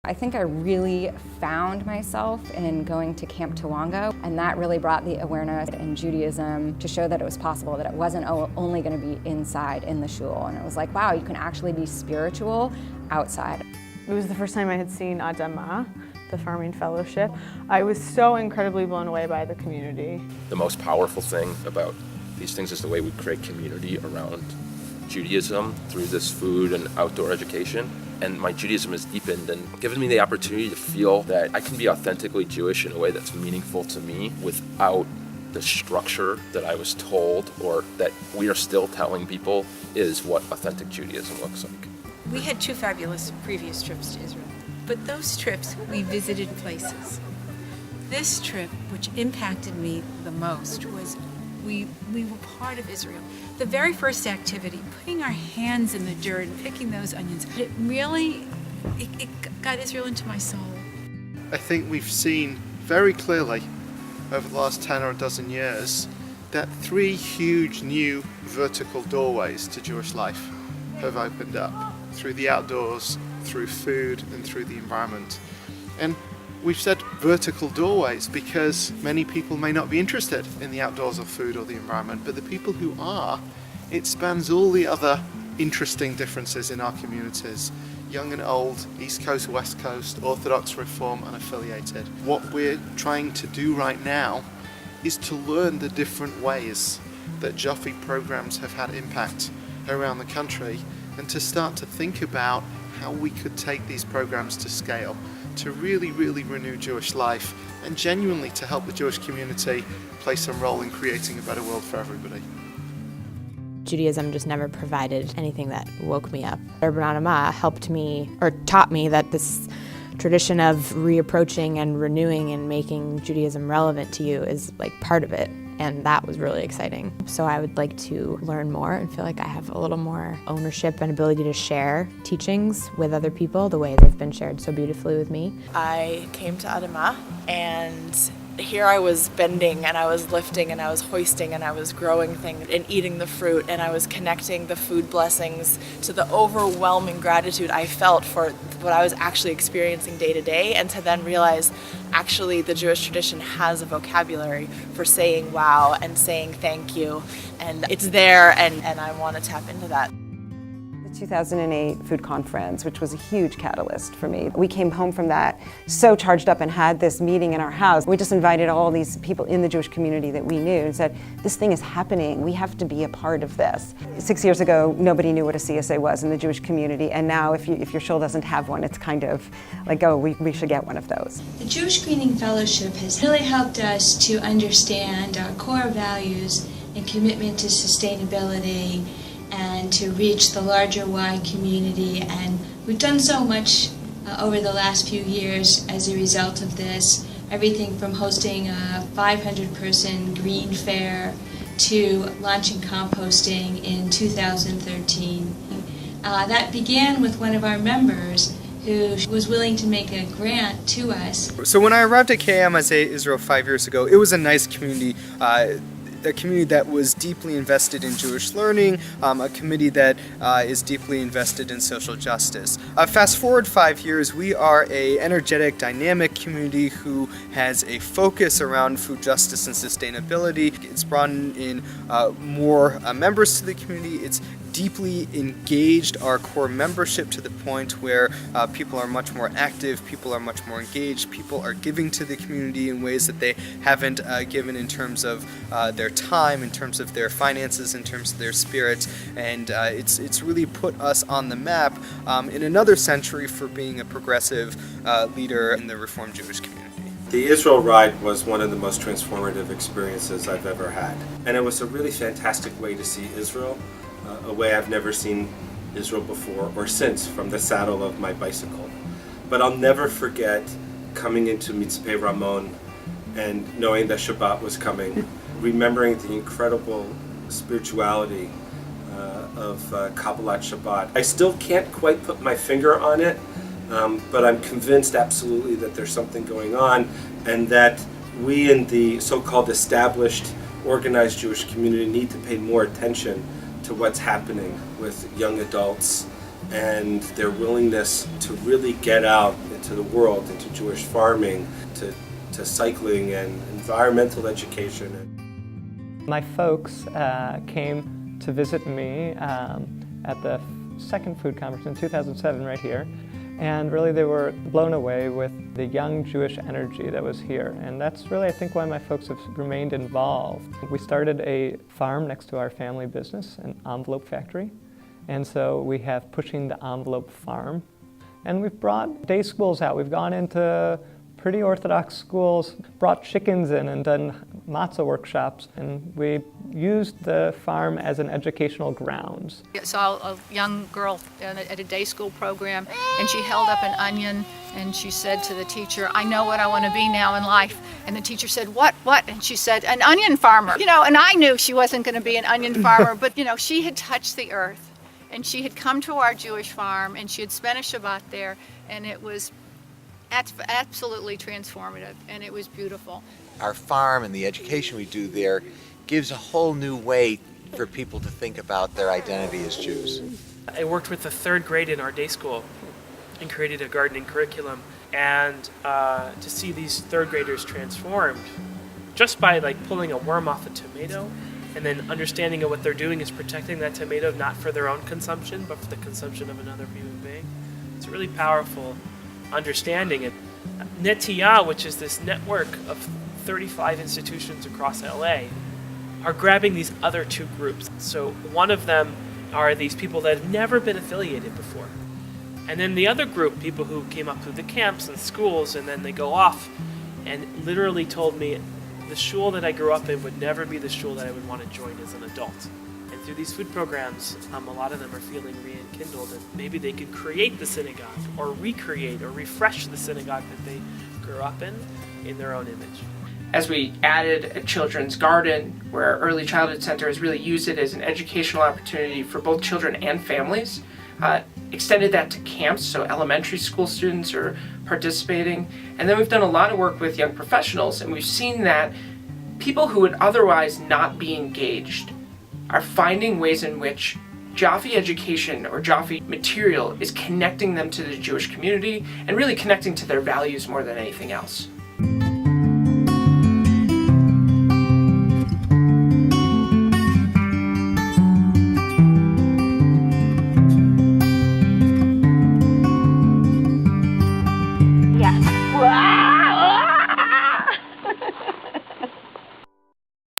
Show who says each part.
Speaker 1: I think I really found myself in going to Camp Tawongo, and that really brought the awareness in Judaism to show that it was possible, that it wasn't only going to be inside in the shul. And it was like, wow, you can actually be spiritual outside.
Speaker 2: It was the first time I had seen Adama, the farming fellowship. I was so incredibly blown away by the community.
Speaker 3: The most powerful thing about these things is the way we create community around Judaism through this food and outdoor education. And my Judaism has deepened and given me the opportunity to feel that I can be authentically Jewish in a way that's meaningful to me without the structure that I was told, or that we are still telling people is what authentic Judaism looks like.
Speaker 4: We had 2 fabulous previous trips to Israel, but those trips we visited places. This trip, which impacted me the most, was we were part of Israel. The very first activity, putting our hands in the dirt and picking those onions, it really got Israel into my soul.
Speaker 5: I think we've seen very clearly over the last 10 or a dozen years that 3 huge new vertical doorways to Jewish life have opened up through the outdoors, through food, and through the environment. And we've said vertical doorways because many people may not be interested in the outdoors or food or the environment, but the people who are, it spans all the other interesting differences in our communities. Young and old, East Coast, West Coast, Orthodox, Reform, unaffiliated. What we're trying to do right now is to learn the different ways that JOFEE programs have had impact around the country, and to start to think about how we could take these programs to scale, to really, really renew Jewish life, and genuinely to help the Jewish community play some role in creating a better world for everybody.
Speaker 6: Judaism just never provided anything that woke me up. Urban Adama helped me, or taught me, that this tradition of reapproaching and renewing and making Judaism relevant to you is like part of it. And that was really exciting. So I would like to learn more and feel like I have a little more ownership and ability to share teachings with other people the way they've been shared so beautifully with me.
Speaker 7: I came to Adama, and here I was bending and I was lifting and I was hoisting and I was growing things and eating the fruit, and I was connecting the food blessings to the overwhelming gratitude I felt for what I was actually experiencing day to day, and to then realize actually the Jewish tradition has a vocabulary for saying wow and saying thank you, and it's there, and I want to tap into that.
Speaker 8: The 2008 food conference, which was a huge catalyst for me. We came home from that so charged up and had this meeting in our house. We just invited all these people in the Jewish community that we knew and said, this thing is happening, we have to be a part of this. 6 years ago, nobody knew what a CSA was in the Jewish community, and now if your shul doesn't have one, it's kind of like, oh, we should get one of those.
Speaker 9: The Jewish Greening Fellowship has really helped us to understand our core values and commitment to sustainability and to reach the larger wide community, and we've done so much over the last few years as a result of this. Everything from hosting a 500-person green fair to launching composting in 2013. That began with one of our members who was willing to make a grant to us.
Speaker 10: So when I arrived at KMSA Israel 5 years ago, it was a nice community. A community that was deeply invested in Jewish learning, a committee that is deeply invested in social justice. Fast forward 5 years, we are a energetic, dynamic community who has a focus around food justice and sustainability. It's brought in more members to the community. It's deeply engaged our core membership to the point where people are much more active, people are much more engaged, people are giving to the community in ways that they haven't given in terms of their time, in terms of their finances, in terms of their spirit, and it's really put us on the map in another century for being a progressive leader in the Reformed Jewish community.
Speaker 11: The Israel ride was one of the most transformative experiences I've ever had, and it was a really fantastic way to see Israel, a way I've never seen Israel before or since from the saddle of my bicycle. But I'll never forget coming into Mitzpeh Ramon and knowing that Shabbat was coming, remembering the incredible spirituality of Kabbalat Shabbat. I still can't quite put my finger on it, but I'm convinced absolutely that there's something going on, and that we in the so-called established, organized Jewish community need to pay more attention to what's happening with young adults and their willingness to really get out into the world, into Jewish farming, to cycling and environmental education.
Speaker 12: My folks came to visit me at the second food conference in 2007 right here, and really they were blown away with the young Jewish energy that was here, and that's really I think why my folks have remained involved. We started a farm next to our family business, an envelope factory, and so we have Pushing the Envelope Farm, and we've brought day schools out. We've gone into pretty Orthodox schools, brought chickens in and done matzah workshops, and we used the farm as an educational grounds.
Speaker 13: I saw a young girl at a day school program, and she held up an onion, and she said to the teacher, "I know what I want to be now in life." And the teacher said, "What? And she said, "An onion farmer." And I knew she wasn't going to be an onion farmer, but she had touched the earth, and she had come to our Jewish farm, and she had spent a Shabbat there, and it was absolutely transformative, and it was beautiful.
Speaker 14: Our farm and the education we do there gives a whole new way for people to think about their identity as Jews.
Speaker 15: I worked with the third grade in our day school and created a gardening curriculum, and to see these third graders transformed just by pulling a worm off a tomato and then understanding that what they're doing is protecting that tomato not for their own consumption but for the consumption of another human being. It's a really powerful understanding it. NetTI, which is this network of 35 institutions across LA, are grabbing these other two groups. So one of them are these people that have never been affiliated before. And then the other group, people who came up through the camps and schools, and then they go off and literally told me the shul that I grew up in would never be the shul that I would want to join as an adult. And through these food programs, a lot of them are feeling rekindled, and maybe they could create the synagogue or recreate or refresh the synagogue that they grew up in their own image.
Speaker 16: As we added a children's garden, where our early childhood center has really used it as an educational opportunity for both children and families, extended that to camps, so elementary school students are participating. And then we've done a lot of work with young professionals, and we've seen that people who would otherwise not be engaged are finding ways in which JOFEE education or JOFEE material is connecting them to the Jewish community and really connecting to their values more than anything else.